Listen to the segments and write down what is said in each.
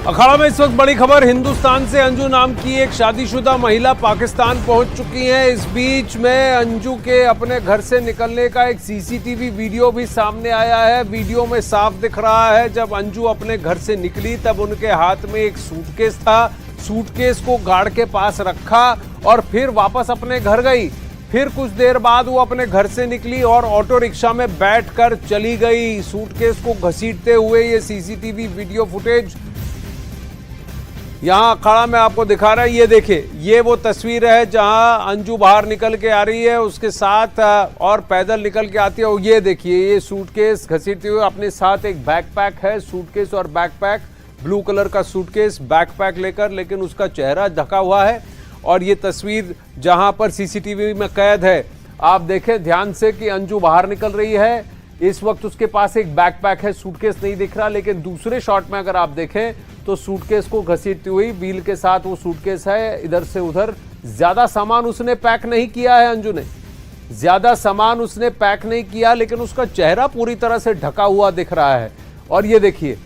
अखाड़ा में इस वक्त बड़ी खबर हिंदुस्तान से। अंजू नाम की एक शादीशुदा महिला पाकिस्तान पहुंच चुकी है। इस बीच में अंजू के अपने घर से निकलने का एक सीसीटीवी वीडियो भी सामने आया है। वीडियो में साफ दिख रहा है जब अंजू अपने घर से निकली तब उनके हाथ में एक सूटकेस था। सूटकेस को गार्ड के पास रखा और फिर वापस अपने घर गई। फिर कुछ देर बाद वो अपने घर से निकली और ऑटो रिक्शा में बैठकर चली गई, सूटकेस को घसीटते हुए। ये सीसीटीवी वीडियो फुटेज यहाँ अखाड़ा में आपको दिखा रहा है। ये देखिए, ये वो तस्वीर है जहाँ अंजू बाहर निकल के आ रही है, उसके साथ और पैदल निकल के आती है। और ये देखिए, ये सूटकेस घसीटते हुए अपने साथ एक बैकपैक है, सूटकेस और बैकपैक, ब्लू कलर का सूटकेस बैकपैक लेकर, लेकिन उसका चेहरा ढका हुआ है। और ये तस्वीर जहां पर सीसीटीवी में कैद है, आप देखें ध्यान से कि अंजू बाहर निकल रही है। इस वक्त उसके पास एक बैकपैक है, सूटकेस नहीं दिख रहा, लेकिन दूसरे शॉट में अगर आप देखें तो सूटकेस को घसीटती हुई व्हील के साथ वो सूटकेस है, इधर से उधर। ज्यादा सामान उसने पैक नहीं किया है, अंजू ने ज्यादा सामान उसने पैक नहीं किया, लेकिन उसका चेहरा पूरी तरह से ढका हुआ दिख रहा है। और ये देखिए,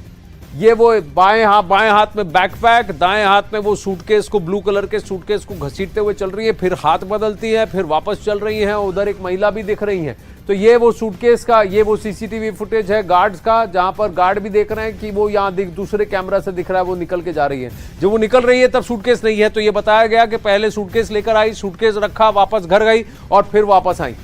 ये वो बाएं हाथ में बैकपैक, दाएं हाथ में वो सूटकेस को, ब्लू कलर के सूटकेस को घसीटते हुए चल रही है। फिर हाथ बदलती है, फिर वापस चल रही है। उधर एक महिला भी दिख रही है। तो ये वो सूटकेस का, ये वो सीसीटीवी फुटेज है गार्ड्स का, जहां पर गार्ड भी देख रहे हैं कि वो यहाँ दूसरे कैमरा से दिख रहा है वो निकल के जा रही है। जब वो निकल रही है तब सूटकेस नहीं है। तो ये बताया गया कि पहले सूटकेस लेकर आई, सूटकेस रखा, वापस घर गई और फिर वापस आई।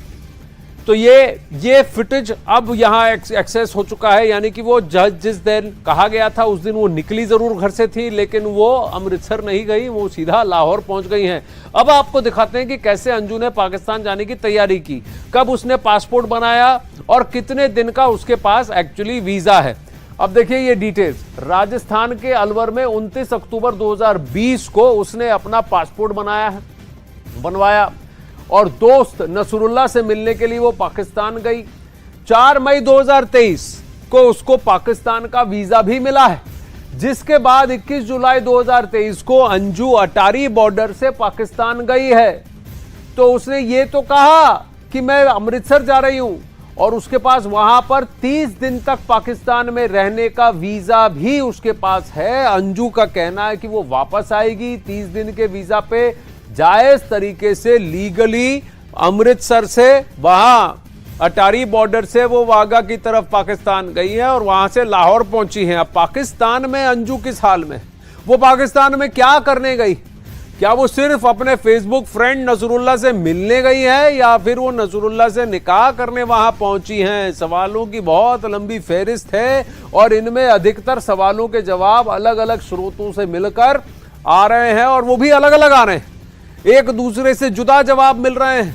तो ये फुटेज अब यहाँ एक्सेस हो चुका है, यानी कि वो जिस दिन कहा गया था उस दिन वो निकली जरूर घर से थी, लेकिन वो अमृतसर नहीं गई, वो सीधा लाहौर पहुंच गई हैं। अब आपको दिखाते हैं कि कैसे अंजू ने पाकिस्तान जाने की तैयारी की, कब उसने पासपोर्ट बनाया और कितने दिन का उसके पास एक्चुअली वीजा है। अब देखिए ये डिटेल्स। राजस्थान के अलवर में 29 अक्टूबर 2020 को उसने अपना पासपोर्ट बनवाया और दोस्त नसरुल्लाह से मिलने के लिए वो पाकिस्तान गई। 4 मई 2023 को उसको पाकिस्तान का वीजा भी मिला है, जिसके बाद 21 जुलाई 2023 को अंजू अटारी बॉर्डर से पाकिस्तान गई है। तो उसने ये तो कहा कि मैं अमृतसर जा रही हूं, और उसके पास वहां पर 30 दिन तक पाकिस्तान में रहने का वीजा भी उसके पास है। अंजू का कहना है कि वो वापस आएगी 30 दिन के वीजा पे, जायज तरीके से लीगली अमृतसर से, वहां अटारी बॉर्डर से वो वाघा की तरफ पाकिस्तान गई है और वहां से लाहौर पहुंची है। अब पाकिस्तान में अंजू किस हाल में, वो पाकिस्तान में क्या करने गई? क्या वो सिर्फ अपने फेसबुक फ्रेंड नसरुल्लाह से मिलने गई है, या फिर वो नसरुल्लाह से निकाह करने वहां पहुंची हैं? सवालों की बहुत लंबी फहरिस्त है और इनमें अधिकतर सवालों के जवाब अलग अलग स्रोतों से मिलकर आ रहे हैं, और वो भी अलग अलग आ रहे हैं, एक दूसरे से जुदा जवाब मिल रहे हैं।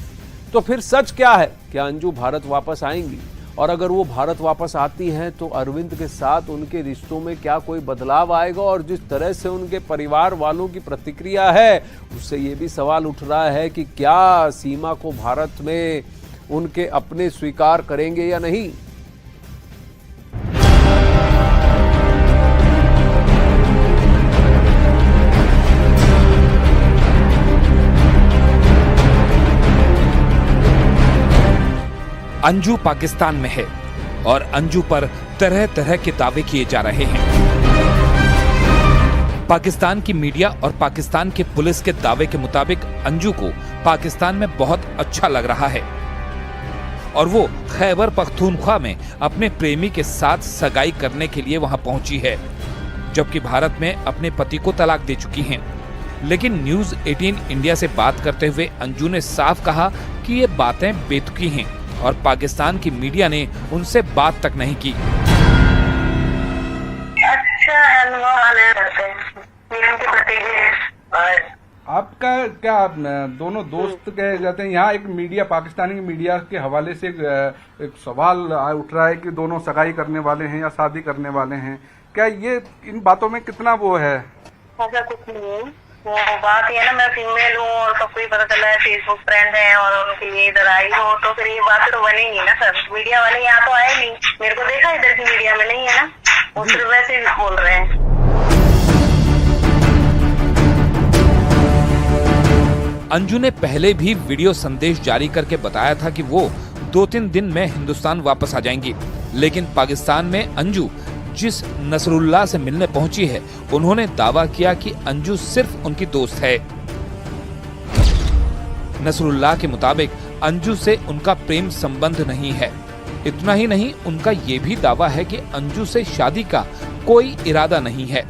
तो फिर सच क्या है? क्या अंजू भारत वापस आएंगी? और अगर वो भारत वापस आती हैं तो अरविंद के साथ उनके रिश्तों में क्या कोई बदलाव आएगा? और जिस तरह से उनके परिवार वालों की प्रतिक्रिया है, उससे ये भी सवाल उठ रहा है कि क्या सीमा को भारत में उनके अपने स्वीकार करेंगे या नहीं। अंजू पाकिस्तान में है और अंजू पर तरह तरह के दावे किए जा रहे हैं। पाकिस्तान की मीडिया और पाकिस्तान के पुलिस के दावे के मुताबिक अंजू को पाकिस्तान में बहुत अच्छा लग रहा है और वो खैबर पख्तूनख्वा में अपने प्रेमी के साथ सगाई करने के लिए वहां पहुंची है, जबकि भारत में अपने पति को तलाक दे चुकी हैं। लेकिन न्यूज 18 इंडिया से बात करते हुए अंजू ने साफ कहा कि ये बातें बेतुकी हैं और पाकिस्तान की मीडिया ने उनसे बात तक नहीं की। आपका क्या, आप दोनों दोस्त कहे जाते हैं? यहाँ एक मीडिया, पाकिस्तानी मीडिया के हवाले से एक सवाल उठ रहा है कि दोनों सगाई करने वाले हैं या शादी करने वाले हैं। क्या ये इन बातों में कितना वो है? ऐसा कुछ नहीं है। वो बात ये ना, मैं फीमेल हूँ और सबको ही पता चला है, फेसबुक फ्रेंड है और उनके लिए इधर आई हूँ, तो फिर ये बात तो बनेगी ना सर। मीडिया वाले यहाँ तो आए नहीं, मेरे को देखा इधर की मीडिया में नहीं है ना, वो सिर्फ वैसे ही बोल रहे हैं। अंजू ने पहले भी वीडियो संदेश जारी करके बताया था कि वो 2-3 दिन में हिंदुस्तान वापस आ जाएंगी, लेकिन पाकिस्तान में अंजू जिस नसरुल्लाह से मिलने पहुंची है, उन्होंने दावा किया कि अंजू सिर्फ उनकी दोस्त है। नसरुल्लाह के मुताबिक अंजू से उनका प्रेम संबंध नहीं है। इतना ही नहीं, उनका ये भी दावा है कि अंजू से शादी का कोई इरादा नहीं है।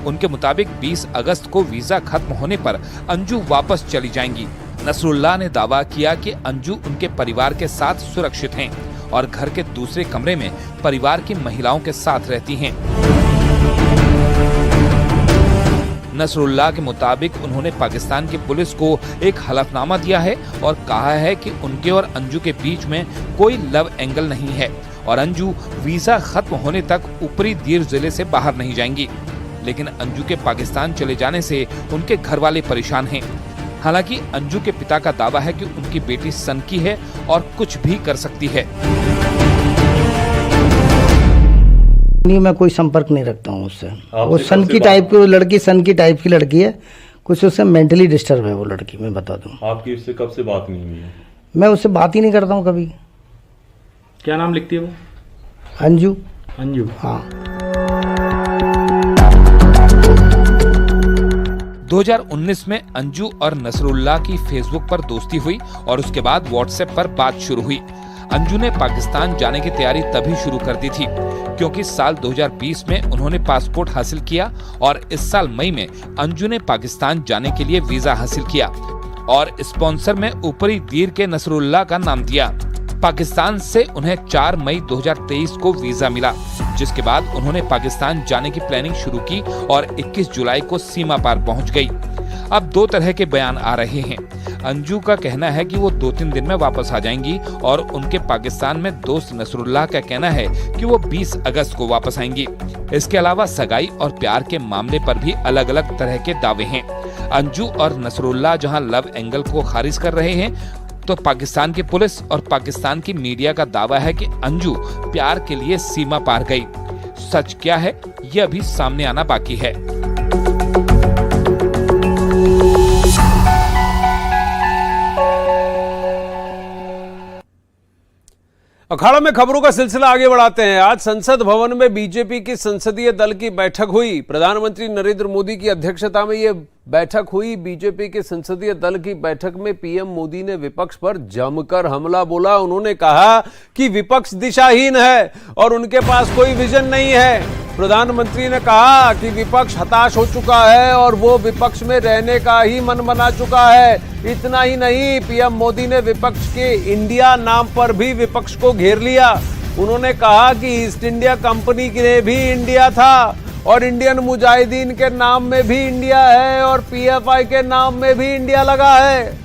उनके मुताबिक 20 अगस्त को वीजा खत्म होने पर अंजू वापस चली जाएंगी। नसरुल्लाह ने दावा किया कि अंजू उनके परिवार के साथ सुरक्षित हैं और घर के दूसरे कमरे में परिवार की महिलाओं के साथ रहती हैं। नसरुल्लाह के मुताबिक उन्होंने पाकिस्तान की पुलिस को एक हलफनामा दिया है और कहा है कि उनके और अंजू के बीच में कोई लव एंगल नहीं है और अंजू वीजा खत्म होने तक ऊपरी दीर जिले से बाहर नहीं जाएंगी। लेकिन अंजू के पाकिस्तान चले जाने से उनके घर वाले परेशान हैं। हालांकि अंजू के पिता का दावा है कि उनकी बेटी सनकी है और कुछ भी कर सकती है। नहीं, मैं कोई संपर्क नहीं रखता हूँ उससे। वो सन की टाइप की लड़की, सन की टाइप की लड़की है। कुछ उससे मेंटली डिस्टर्ब है वो लड़की, मैं बता दूँ। आपकी उससे कब से बात नहीं हुई है? मैं उससे बात ही नहीं करता हूँ कभी। क्या नाम लिखती है वो? अंजू। अंजू, हाँ। 2019 में अंजू और नसरुल्लाह की फेसबुक पर दोस्ती हुई और उसके बाद व्हाट्सएप पर बात शुरू हुई। अंजू ने पाकिस्तान जाने की तैयारी तभी शुरू कर दी थी क्योंकि साल 2020 में उन्होंने पासपोर्ट हासिल किया और इस साल मई में अंजू ने पाकिस्तान जाने के लिए वीजा हासिल किया और स्पॉन्सर में ऊपरी दीर के नसरुल्लाह का नाम दिया। पाकिस्तान से उन्हें 4 मई 2023 को वीजा मिला, जिसके बाद उन्होंने पाकिस्तान जाने की प्लानिंग शुरू की और 21 जुलाई को सीमा पार पहुंच गई। अब 2 तरह के बयान आ रहे हैं। अंजू का कहना है कि वो 2-3 दिन में वापस आ जाएंगी और उनके पाकिस्तान में दोस्त नसरुल्लाह का कहना है कि वो 20 अगस्त को वापस आएंगी। इसके अलावा सगाई और प्यार के मामले पर भी अलग अलग तरह के दावे हैं। अंजू और नसरुल्लाह जहां लव एंगल को खारिज कर रहे हैं, तो पाकिस्तान की पुलिस और पाकिस्तान की मीडिया का दावा है कि अंजू प्यार के लिए सीमा पार गई। सच क्या है, ये अभी सामने आना बाकी है। अखाड़ा में खबरों का सिलसिला आगे बढ़ाते हैं। आज संसद भवन में बीजेपी की संसदीय दल की बैठक हुई। प्रधानमंत्री नरेंद्र मोदी की अध्यक्षता में यह बैठक हुई। बीजेपी के संसदीय दल की बैठक में पीएम मोदी ने विपक्ष पर जमकर हमला बोला। उन्होंने कहा कि विपक्ष दिशाहीन है और उनके पास कोई विजन नहीं है। प्रधानमंत्री ने कहा कि विपक्ष हताश हो चुका है और वो विपक्ष में रहने का ही मन बना चुका है। इतना ही नहीं, पीएम मोदी ने विपक्ष के इंडिया नाम पर भी विपक्ष को घेर लिया। उन्होंने कहा कि ईस्ट इंडिया कंपनी ने भी इंडिया था और इंडियन मुजाहिदीन के नाम में भी इंडिया है और पीएफआई के नाम में भी इंडिया लगा है।